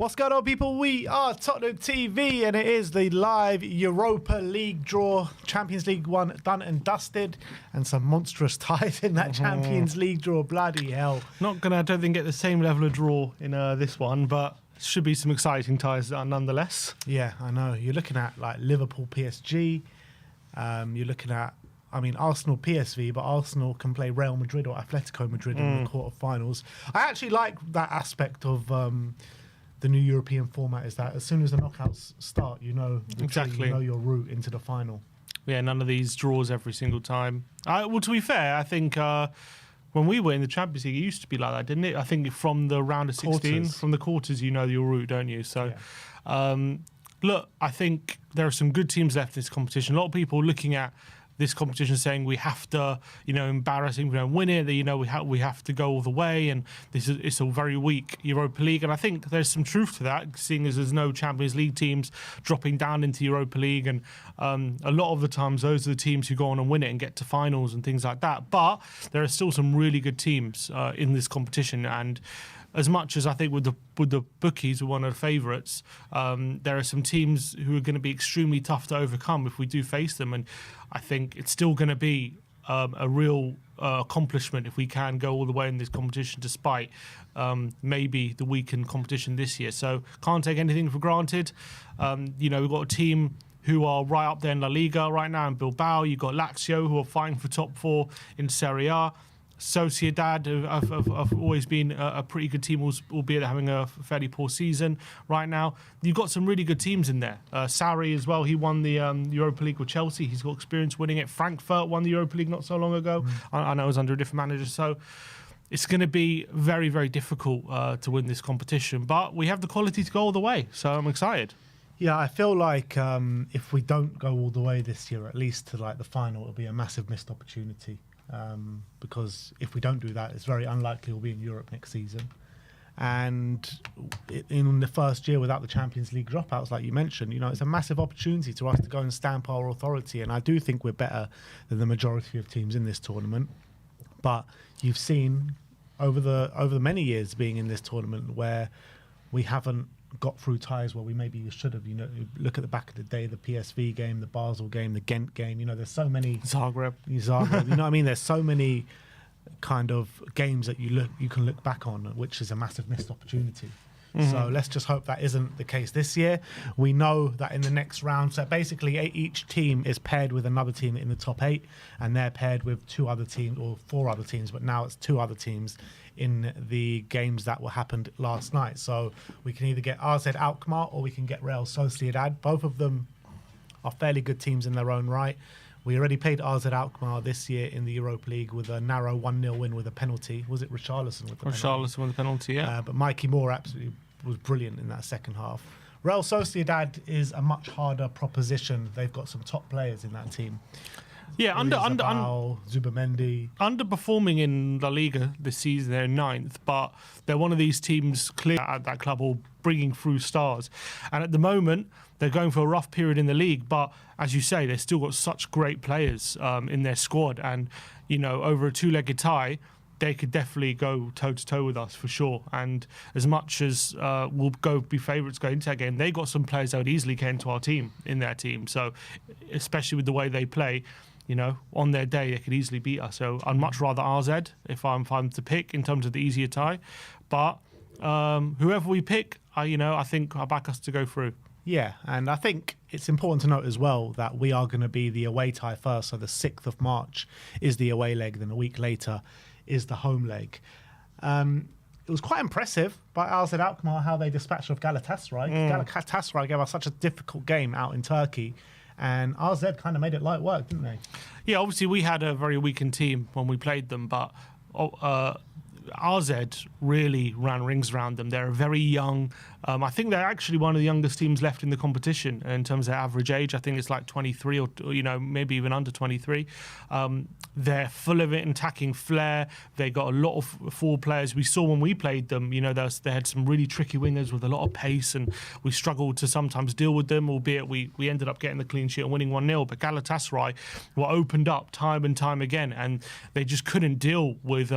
What's going on, people? We are Tottenham TV, and it is the live Europa League draw. Champions League one done and dusted, and some monstrous ties in that Champions League draw. Bloody hell! Not gonna, I don't think, get the same level of draw in this one, but should be some exciting ties nonetheless. Yeah, I know. You're looking at like Liverpool, PSG. You're looking at, I mean, Arsenal, PSV, but Arsenal can play Real Madrid or Atletico Madrid in the quarterfinals. I actually like that aspect of the new European format, is that as soon as the knockouts start, you know Exactly. you know your route into the final. Yeah, none of these draws every single time. Well, to be fair, I think when we were in the Champions League, it used to be like that, didn't it? I think from the round of 16, from the quarters, you know your route, don't you? So, look, I think there are some good teams left in this competition. A lot of people looking at this competition saying we have to, embarrassing, we don't win it, that, we have to go all the way, and it's a very weak Europa League. And I think there's some truth to that, seeing as there's no Champions League teams dropping down into Europa League, and a lot of the times those are the teams who go on and win it and get to finals and things like that. But there are still some really good teams in this competition, and as much as I think with the bookies, we're one of the favourites, there are some teams who are going to be extremely tough to overcome if we do face them. And I think it's still going to be a real accomplishment if we can go all the way in this competition, despite maybe the weakened competition this year. So can't take anything for granted. We've got a team who are right up there in La Liga right now in Bilbao. You've got Lazio, who are fighting for top four in Serie A. Sociedad have always been a pretty good team, albeit they're having a fairly poor season right now. You've got some really good teams in there. Sarri as well, he won the Europa League with Chelsea. He's got experience winning it. Frankfurt won the Europa League not so long ago. I know it was under a different manager. So it's going to be very, very difficult to win this competition. But we have the quality to go all the way. So I'm excited. Yeah, I feel like if we don't go all the way this year, at least to like the final, it'll be a massive missed opportunity. Because if we don't do that, it's very unlikely we'll be in Europe next season. And in the first year without the Champions League dropouts, like you mentioned, it's a massive opportunity to us to go and stamp our authority. And I do think we're better than the majority of teams in this tournament. But you've seen over the many years being in this tournament where we haven't got through ties where we maybe should have. Look at the back of the day, the PSV game, the Basel game, the Ghent game. There's so many Zagreb. You know what I mean? There's so many kind of games that you can look back on, which is a massive missed opportunity. So let's just hope that isn't the case this year. We know that in the next round, so basically each team is paired with another team in the top 8, and they're paired with 2 other teams or 4 other teams, but now it's 2 other teams in the games that were happened last night. So we can either get AZ Alkmaar or we can get Real Sociedad. Both of them are fairly good teams in their own right. We already played AZ Alkmaar this year in the Europa League with a narrow 1-0 win with a penalty. Was it Richarlison with the penalty? Richarlison with the penalty, yeah. But Mikey Moore absolutely was brilliant in that second half. Real Sociedad is a much harder proposition. They've got some top players in that team. Yeah, Zubimendi. Underperforming in La Liga this season, they're 9th, but they're one of these teams clear at that club, all bringing through stars. And at the moment, they're going for a rough period in the league, but as you say, they've still got such great players in their squad. And, over a 2-legged tie, they could definitely go toe-to-toe with us for sure. And as much as we'll be favourites going into that game, they got some players that would easily get into our team, in their team. So especially with the way they play, on their day, they could easily beat us. So I'd much rather RZ if I'm to pick in terms of the easier tie. But whoever we pick, I think I'll back us to go through. Yeah, and I think it's important to note as well that we are going to be the away tie first. So the 6th of March is the away leg, then a week later is the home leg. It was quite impressive by AZ Alkmaar how they dispatched of Galatasaray. Galatasaray gave us such a difficult game out in Turkey, and AZ kind of made it light work, didn't they? Yeah, obviously we had a very weakened team when we played them, but AZ really ran rings around them. They're very young. I think they're actually one of the youngest teams left in the competition in terms of their average age. I think it's like 23 or maybe even under 23. They're full of it, attacking flair. They got a lot of forward players. We saw when we played them, they had some really tricky wingers with a lot of pace, and we struggled to sometimes deal with them, albeit we ended up getting the clean sheet and winning 1-0. But Galatasaray were opened up time and time again, and they just couldn't deal with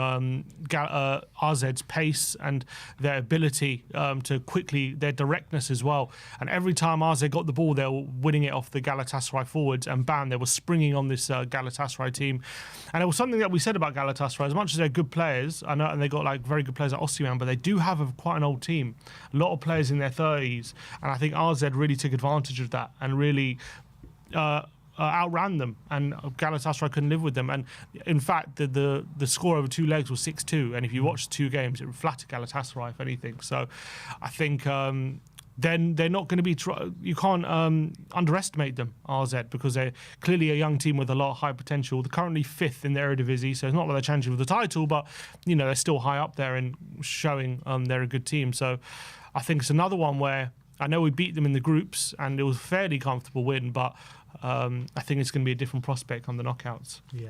RZ's pace and their ability to quickly, their directness as well. And every time RZ got the ball, they were winning it off the Galatasaray forwards, and bam, they were springing on this Galatasaray team. And it was something that we said about Galatasaray, as much as they're good players, I know, and they got like very good players like Osimhen, but they do have quite an old team, a lot of players in their 30s, and I think RZ really took advantage of that and really outran them, and Galatasaray couldn't live with them. And in fact, the score over 2 legs was 6-2, and if you watch the 2 games, it flattered Galatasaray, if anything. So I think then they're not going to be you can't underestimate them, RZ, because they're clearly a young team with a lot of high potential. They're currently 5th in the Eredivisie, so it's not that they're challenging for the title, but you know, they're still high up there and showing they're a good team. So I think it's another one where I know we beat them in the groups and it was a fairly comfortable win, but I think it's going to be a different prospect on the knockouts. Yeah.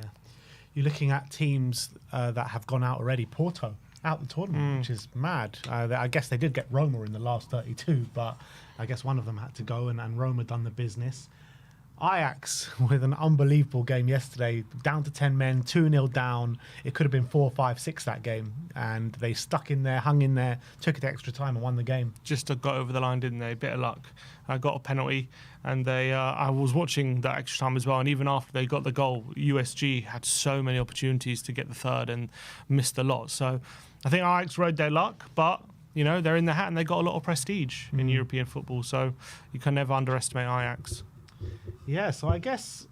You're looking at teams that have gone out already. Porto, out the tournament, which is mad. I guess they did get Roma in the last 32, but I guess one of them had to go, and Roma done the business. Ajax with an unbelievable game yesterday, down to 10 men, 2-0 down. It could have been 4-5-6 that game, and they stuck in there, hung in there, took it to extra time and won the game. Just got over the line, didn't they? Bit of luck. Got a penalty, and they. I was watching that extra time as well, and even after they got the goal, USG had so many opportunities to get the third and missed a lot. So I think Ajax rode their luck, but you know, they're in the hat and they got a lot of prestige in European football, so you can never underestimate Ajax. Yeah, so I guess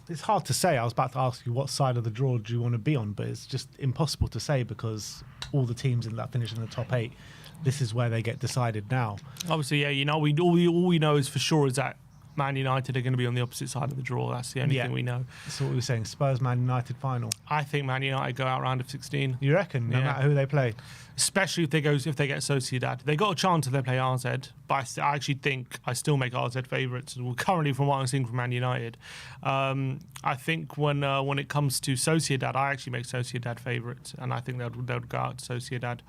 it's hard to say. I was about to ask you what side of the draw do you want to be on, but it's just impossible to say because all the teams in that finish in the top 8, this is where they get decided now. Obviously, yeah, you know, all we know is for sure is that Man United are going to be on the opposite side of the draw. That's the only thing we know. So what we were saying, Spurs Man United final. I think Man United go out round of 16. You reckon? No matter who they play, especially if they get Sociedad, they got a chance if they play RZ. But I actually think I still make RZ favourites. Well, currently, from what I'm seeing from Man United, I think when it comes to Sociedad, I actually make Sociedad favourites, and I think they would go out to Sociedad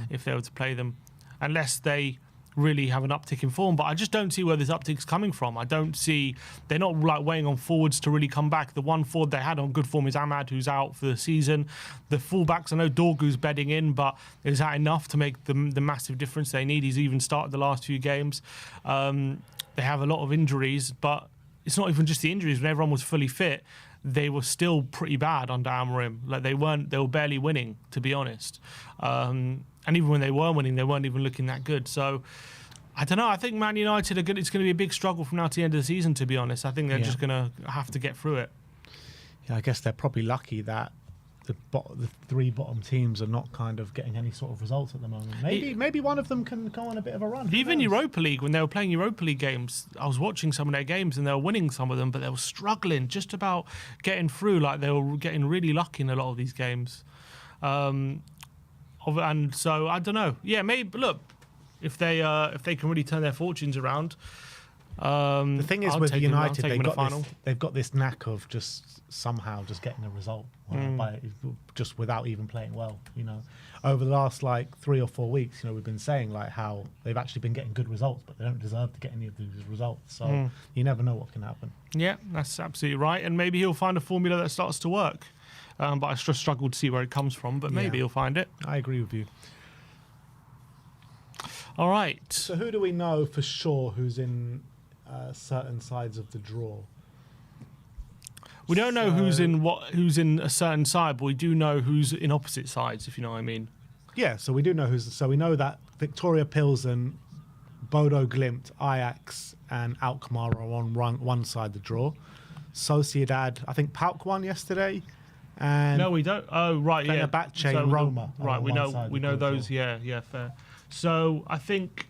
if they were to play them, unless they really have an uptick in form. But I just don't see where this uptick's coming from. I don't see, they're not like weighing on forwards to really come back. The one forward they had on good form is Ahmad, who's out for the season. The fullbacks, I know Dorgu's bedding in, but is that enough to make the massive difference they need? He's even started the last few games. They have a lot of injuries, but it's not even just the injuries. When everyone was fully fit, they were still pretty bad under Amorim. Like they were barely winning, to be honest. And even when they were winning, they weren't even looking that good. So, I don't know. I think Man United are good. It's going to be a big struggle from now to the end of the season, to be honest. I think they're just going to have to get through it. Yeah, I guess they're probably lucky that the 3 bottom teams are not kind of getting any sort of results at the moment. Maybe one of them can go on a bit of a run. Even Europa League, when they were playing Europa League games, I was watching some of their games and they were winning some of them, but they were struggling just about getting through. Like they were getting really lucky in a lot of these games. And so I don't know. Yeah, maybe look if they can really turn their fortunes around. The thing is with United, they've got this knack of just somehow just getting a result just without even playing well. You know, over the last like 3 or 4 weeks, you know, we've been saying like how they've actually been getting good results, but they don't deserve to get any of these results. So you never know what can happen. Yeah, that's absolutely right. And maybe he'll find a formula that starts to work. But I just struggle to see where it comes from. But maybe he'll find it. I agree with you. All right. So who do we know for sure who's in certain sides of the draw? We don't know who's in a certain side, but we do know who's in opposite sides, if you know what I mean. Yeah, so we do know who's. So we know that Victoria Pilsen, Bodo Glimt, Ajax, and Alkmaar are on one side of the draw. Sociedad, I think Pauk won yesterday. And no, we don't. Oh, right, yeah. Fenerbahce and Roma. Right, we know those. Draw. Yeah, fair. So I think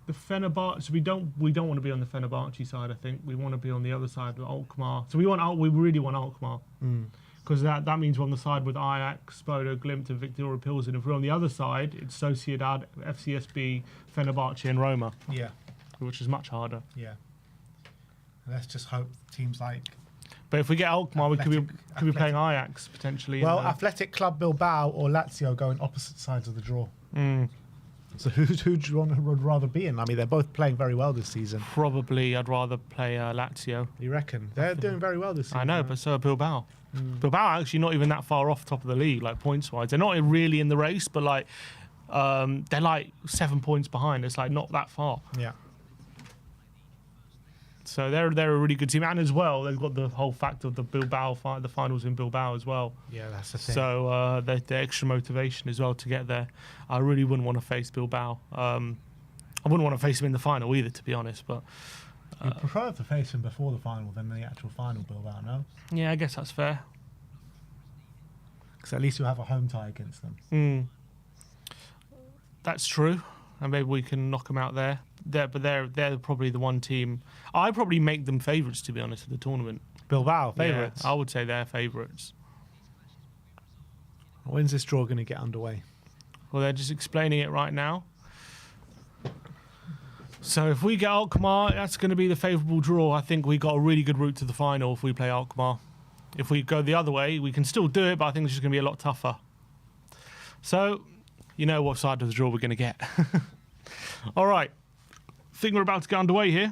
the Fenerbahce. So we don't want to be on the Fenerbahce side. I think we want to be on the other side, Alkmaar. So we really want Alkmaar because that means we're on the side with Ajax, Bodo Glimt, and Victoria Pilsen. If we're on the other side, it's Sociedad, FCSB, Fenerbahce, and Roma. Yeah, which is much harder. Yeah. Let's just hope teams like. But if we get Alkmaar, we could be playing Ajax potentially. Well, Athletic Club Bilbao or Lazio go in opposite sides of the draw. So who do you would rather be in? I mean, they're both playing very well this season. Probably, I'd rather play Lazio. You reckon? They're doing very well this season. I know, but so are Bilbao. Bilbao actually not even that far off top of the league, like points wise. They're not really in the race, but like they're like 7 points behind. It's like not that far. Yeah. So they're a really good team, and as well they've got the whole fact of the the finals in Bilbao as well. Yeah, that's the thing. So the extra motivation as well to get there. I really wouldn't want to face Bilbao. I wouldn't want to face them in the final either, to be honest. But you prefer to face them before the final than the actual final, Bilbao, no? yeah, I guess that's fair. Because at least you'll have a home tie against them. That's true, and maybe we can knock them out there. But they're probably the one team. I'd probably make them favourites, to be honest, of the tournament. Bilbao favourites. Yeah, I would say they're favourites. When's this draw going to get underway? Well, they're just explaining it right now. So if we get Alkmaar, that's going to be the favourable draw. I think we got a really good route to the final if we play Alkmaar. If we go the other way, we can still do it, but I think it's just going to be a lot tougher. So, you know what side of the draw we're going to get. All right. I think we're about to get underway here.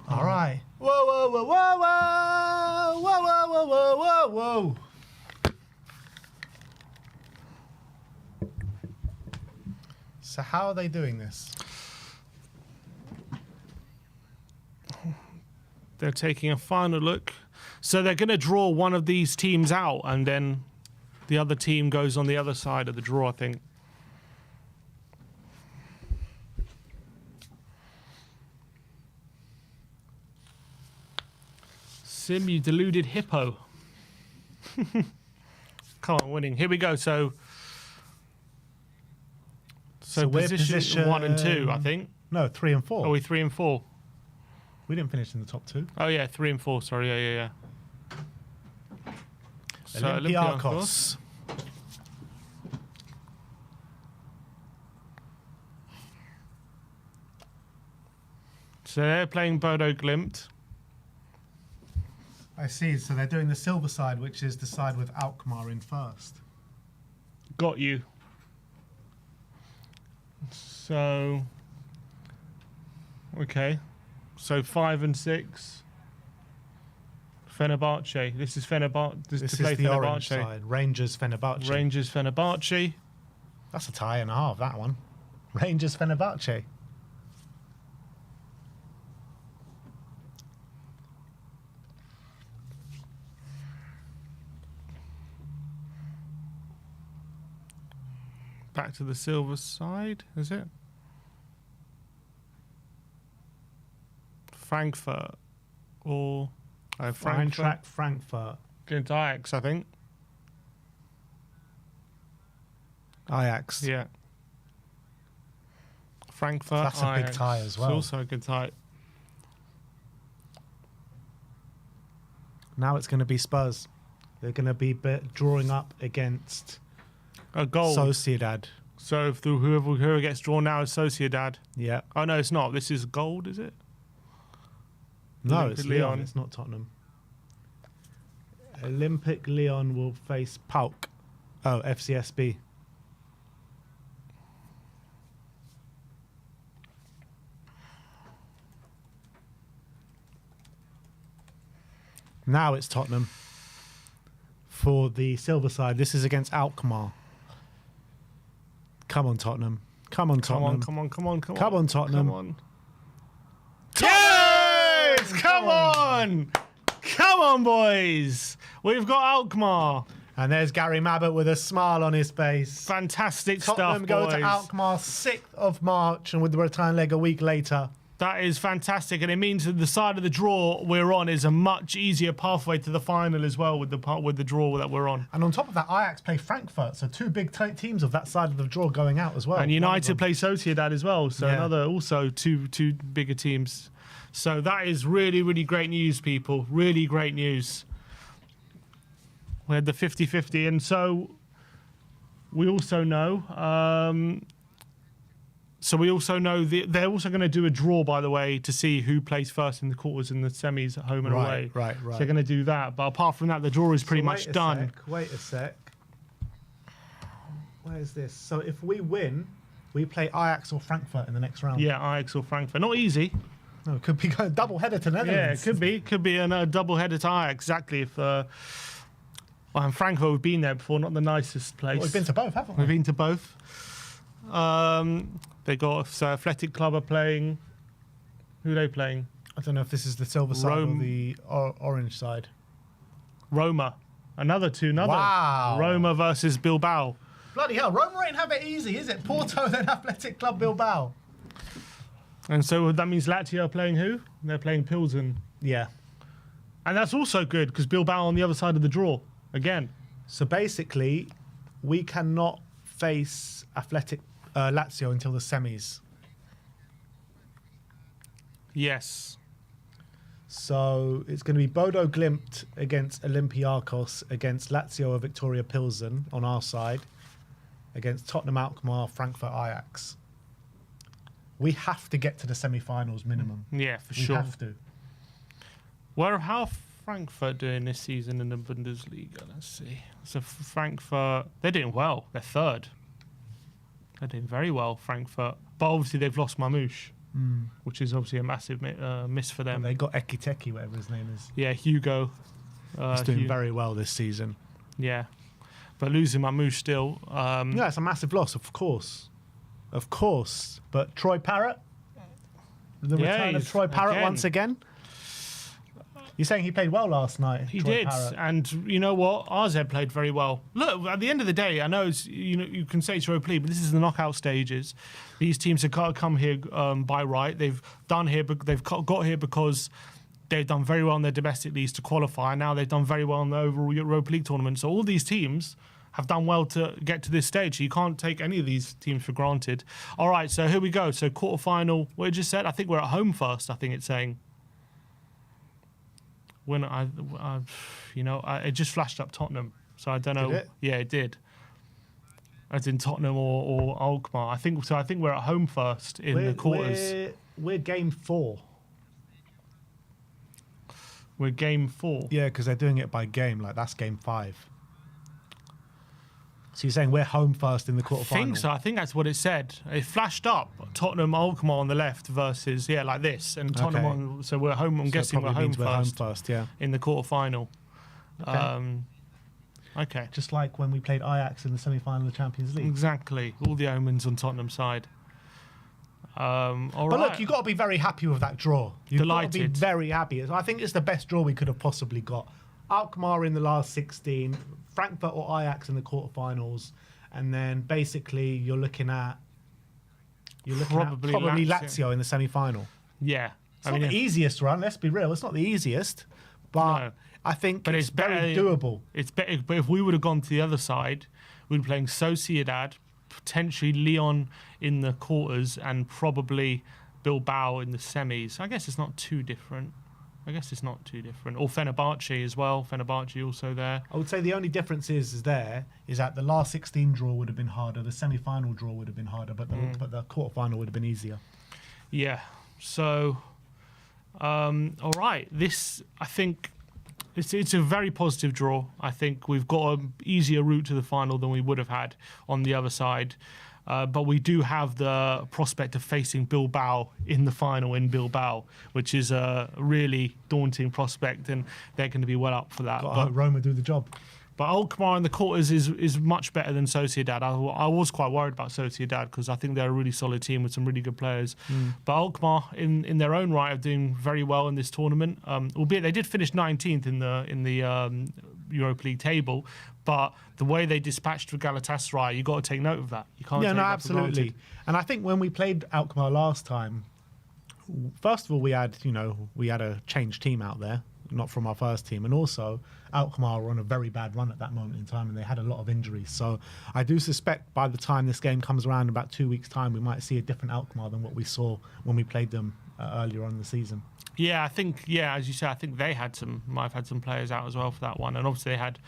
All right. Whoa, whoa, whoa, whoa, whoa, whoa, whoa, whoa, whoa, whoa. So how are they doing this? They're taking a final look. So they're going to draw one of these teams out, and then the other team goes on the other side of the draw, I think. Sim, you deluded hippo. Come on, winning. Here we go. So we're position 1 and 2, I think. No, 3 and 4. Are we 3 and 4? We didn't finish in the top 2. Oh yeah, 3 and 4. Sorry, yeah. So Olympiacos. So they're playing Bodo Glimt. I see. So they're doing the silver side, which is the side with Alkmaar in first. Got you. So, okay. So 5 and 6. Fenerbahce. This is Fenerbahce. This is the orange side. Rangers, Fenerbahce. Rangers, Fenerbahce. That's a tie and a half, that one. Rangers, Fenerbahce. Back to the silver side, is it? Frankfurt or Eintracht Frankfurt. Against Ajax, I think. Ajax. Yeah. Frankfurt. That's a big tie as well. It's also a good tie. Now it's going to be Spurs. They're going to be drawing up against a goal. Sociedad. So if whoever gets drawn now is Sociedad. Yeah. Oh no, it's not. This is gold, is it? No, it's Lyon. It's not Tottenham. Olympic Lyon will face PAOK. Oh, FCSB. Now it's Tottenham. For the silver side, this is against Alkmaar. Come on, Tottenham. Come on, Tottenham. Come on. Come on, Tottenham. Come on. Yes! Come on! Come on, boys! We've got Alkmaar. And there's Gary Mabbott with a smile on his face. Fantastic Tottenham stuff, boys. go to Alkmaar 6th of March and with the return leg a week later. That is fantastic, and it means that the side of the draw we're on is a much easier pathway to the final as well with the draw that we're on. And on top of that, Ajax play Frankfurt, so two big teams of that side of the draw going out as well. And United play Sociedad as well, so another also two bigger teams. So that is really, really great news, people. Really great news. We had the 50-50, and so we also know. So we also know they're also going to do a draw, by the way, to see who plays first in the quarters and the semis at home and away. Right. So they're going to do that. But apart from that, the draw is pretty much done. Wait a sec. Where is this? So if we win, we play Ajax or Frankfurt in the next round. Yeah, Ajax or Frankfurt. Not easy. No, it could be a double header to Netherlands. Yeah, it could be. Could be a double header to Ajax. Exactly. If and Frankfurt, we've been there before. Not the nicest place. Well, we've been to both, haven't we? We've been to both. They got Athletic Club are playing. Who are they playing? I don't know if this is the silver side or the orange side. Roma. Another. Wow. Roma versus Bilbao. Bloody hell, Roma ain't have it easy, is it? Porto, then Athletic Club Bilbao. And so that means Lazio are playing who? They're playing Pilsen. Yeah. And that's also good because Bilbao on the other side of the draw again. So basically, we cannot face Lazio until the semis. Yes. So it's going to be Bodo Glimt against Olympiacos, against Lazio or Victoria Pilsen on our side, against Tottenham Alkmaar, Frankfurt Ajax. We have to get to the semi-finals minimum. Yeah, for sure. We have to. How are Frankfurt doing this season in the Bundesliga? Let's see. So Frankfurt, they're doing well. They're third. They're doing very well, Frankfurt. But obviously they've lost Mamouche, which is obviously a massive miss for them. They got Ekiteki, whatever his name is. Yeah, Hugo. He's doing very well this season. Yeah. But losing Mamouche still. Yeah, it's a massive loss, of course. Of course. But Troy Parrott? The return of Troy Parrott once again? You're saying he played well last night? He did. Parrott. And you know what? AZ played very well. Look, at the end of the day, I know it's, you can say it's Europa League, but this is the knockout stages. These teams have got to come here by right. They've got here because they've done very well in their domestic leagues to qualify. Now they've done very well in the overall Europa League tournament. So all these teams have done well to get to this stage. You can't take any of these teams for granted. All right, so here we go. So quarterfinal, what you just said, I think we're at home first, I think it's saying. When it just flashed up Tottenham. So I don't know. Did it? Yeah, it did. As in Tottenham or Alkmaar. I think we're at home first in the quarters. We're game 4. We're game 4. Yeah, because they're doing it by game. Like, that's game 5. So you're saying we're home first in the quarterfinal? I think so. I think that's what it said. It flashed up Tottenham, Alkmaar on the left versus, like this. And Tottenham on... So we're home. I'm guessing we're home first. Yeah. In the quarterfinal. Okay. Just like when we played Ajax in the semi-final of the Champions League. Exactly. All the omens on Tottenham's side. Look, you've got to be very happy with that draw. You've Delighted. got to be very happy. I think it's the best draw we could have possibly got. Alkmaar in the last 16, Frankfurt or Ajax in the quarterfinals, and then basically you're looking at probably Lazio in the semi-final. Yeah. It's not the easiest run, let's be real. It's not the easiest, but no. I think it's very doable. It's better, but if we would have gone to the other side, we'd be playing Sociedad, potentially Lyon in the quarters, and probably Bilbao in the semis. I guess it's not too different. Or Fenerbahce as well. Fenerbahce also there. I would say the only difference is that the last 16 draw would have been harder, the semi-final draw would have been harder, but the quarter-final would have been easier. Yeah. So, all right. This, I think, it's a very positive draw. I think we've got an easier route to the final than we would have had on the other side. But we do have the prospect of facing Bilbao in the final in Bilbao, which is a really daunting prospect, and they're going to be well up for that. But Roma do the job. But Alkmaar in the quarters is much better than Sociedad. I was quite worried about Sociedad because I think they're a really solid team with some really good players. But Alkmaar, in their own right, are doing very well in this tournament. Albeit they did finish 19th in the Europa League table, but the way they dispatched for Galatasaray, you got to take note of that. You can't. Yeah, no, absolutely. And I think when we played Alkmaar last time, first of all, we had a changed team out there, not from our first team, and also Alkmaar were on a very bad run at that moment in time, and they had a lot of injuries. So I do suspect by the time this game comes around, about 2 weeks' time, we might see a different Alkmaar than what we saw when we played them earlier on in the season. Yeah, I think, as you said, I think they might have had some players out as well for that one. And obviously they had,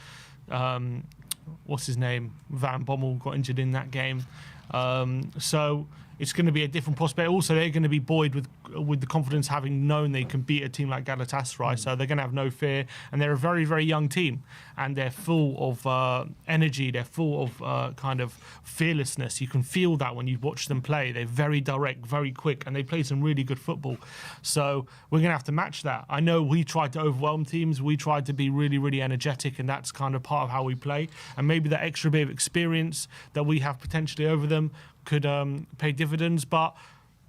what's his name? Van Bommel got injured in that game. So it's going to be a different prospect. Also, they're going to be buoyed with the confidence having known they can beat a team like Galatasaray. So they're going to have no fear. And they're a very, very young team. And they're full of energy. They're full of kind of fearlessness. You can feel that when you watch them play. They're very direct, very quick, and they play some really good football. So we're going to have to match that. I know we tried to overwhelm teams. We tried to be really, really energetic, and that's kind of part of how we play. And maybe that extra bit of experience that we have potentially over them could pay dividends, but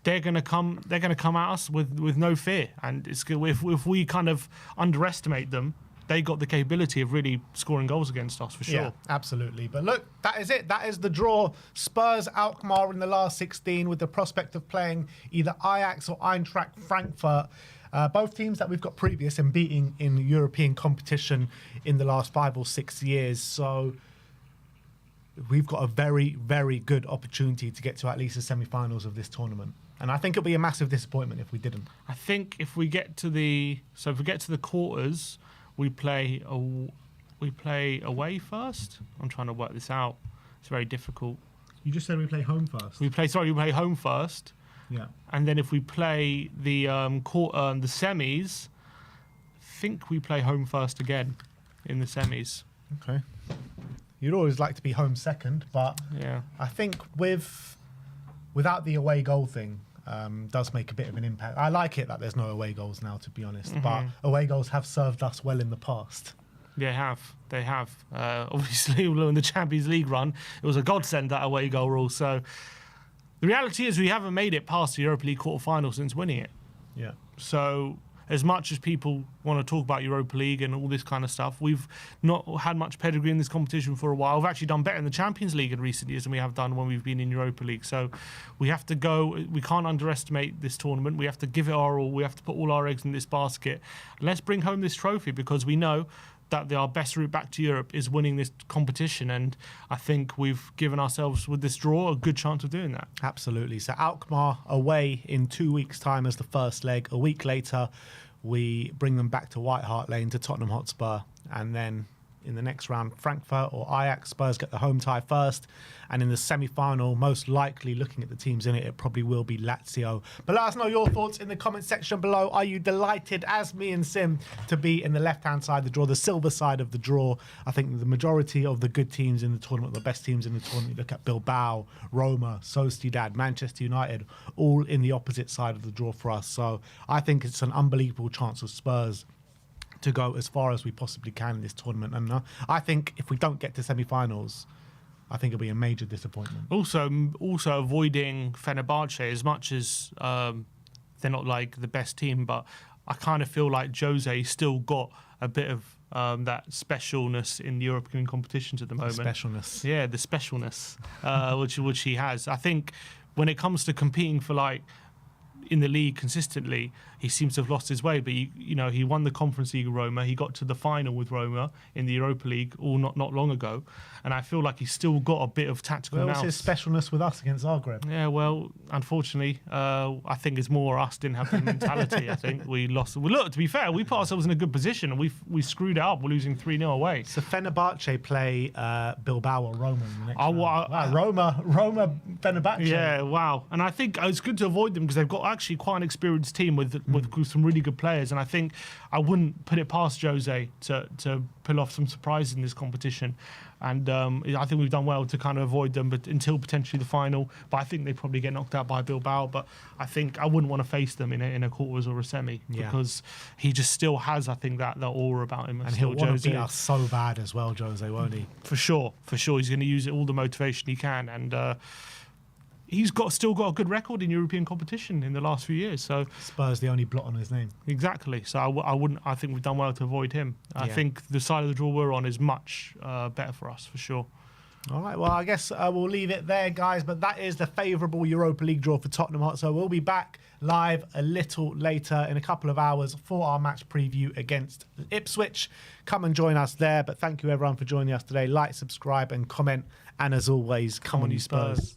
they're going to come at us with no fear, and it's if we kind of underestimate them, they got the capability of really scoring goals against us for sure. Yeah, absolutely. But look, that is it. That is the draw. Spurs Alkmaar in the last 16 with the prospect of playing either Ajax or Eintracht Frankfurt. Both teams that we've got previous and beating in European competition in the last 5 or 6 years. So we've got a very, very good opportunity to get to at least the semi-finals of this tournament. And I think it'll be a massive disappointment if we didn't. I think if we get to the quarters, we play away first. I'm trying to work this out. It's very difficult. You just said we play home first. We play home first. Yeah. And then if we play the semis, I think we play home first again in the semis. Okay. You'd always like to be home second, but yeah, I think without the away goal thing, does make a bit of an impact. I like it that there's no away goals now, to be honest, but away goals have served us well in the past. They have. Obviously, in the Champions League run, it was a godsend, that away goal rule. So the reality is we haven't made it past the Europa League quarter-final since winning it. Yeah. So as much as people want to talk about Europa League and all this kind of stuff, we've not had much pedigree in this competition for a while. We've actually done better in the Champions League in recent years than we have done when we've been in Europa League. So we have to go. We can't underestimate this tournament. We have to give it our all. We have to put all our eggs in this basket. And let's bring home this trophy, because we know that our best route back to Europe is winning this competition, and I think we've given ourselves, with this draw, a good chance of doing that. Absolutely. So Alkmaar away in 2 weeks' time as the first leg. A week later, we bring them back to White Hart Lane to Tottenham Hotspur, and then in the next round, Frankfurt or Ajax. Spurs get the home tie first, and in the semi-final, most likely, looking at the teams in it, it probably will be Lazio. But let us know your thoughts in the comment section below. Are you delighted, as me and Sim, to be in the left-hand side of the draw, the silver side of the draw? I think the majority of the good teams in the tournament, the best teams in the tournament, look at Bilbao, Roma, Sociedad, Manchester United, all in the opposite side of the draw for us. So I think it's an unbelievable chance of Spurs to go as far as we possibly can in this tournament. And I think if we don't get to semi-finals, I think it'll be a major disappointment. Also avoiding Fenerbahce, as much as they're not like the best team, but I kind of feel like Jose still got a bit of that specialness in the European competitions at the moment. Specialness. Yeah, the specialness, which he has. I think when it comes to competing for like in the league consistently, he seems to have lost his way. But he won the Conference League with Roma. He got to the final with Roma in the Europa League not long ago, and I feel like he's still got a bit of tactical nous. Where was his specialness with us against Zagreb? Yeah, well, unfortunately, I think it's more us didn't have the mentality. I think we lost. Well, look, to be fair, we put ourselves in a good position, and we screwed it up. We're losing 3-0 away. So Fenerbahce play Bilbao or Roma in the next round. Wow, Roma, Fenerbahce. Yeah, wow. And I think it's good to avoid them because they've got actually quite an experienced team with some really good players. And I think I wouldn't put it past Jose to pull off some surprises in this competition. And I think we've done well to kind of avoid them, but until potentially the final. But I think they probably get knocked out by Bilbao. But I think I wouldn't want to face them in a quarters or a semi, because he just still has, I think, that aura about him. And he'll want to beat us so bad as well, Jose, won't he? For sure. He's going to use all the motivation he can. And he's still got a good record in European competition in the last few years. So Spurs the only blot on his name. Exactly. So I think we've done well to avoid him. I think the side of the draw we're on is much better for us, for sure. All right, well, I guess we'll leave it there, guys. But that is the favourable Europa League draw for Tottenham Hotspur. We'll be back live a little later in a couple of hours for our match preview against Ipswich. Come and join us there. But thank you, everyone, for joining us today. Like, subscribe and comment. And as always, come on, you Spurs.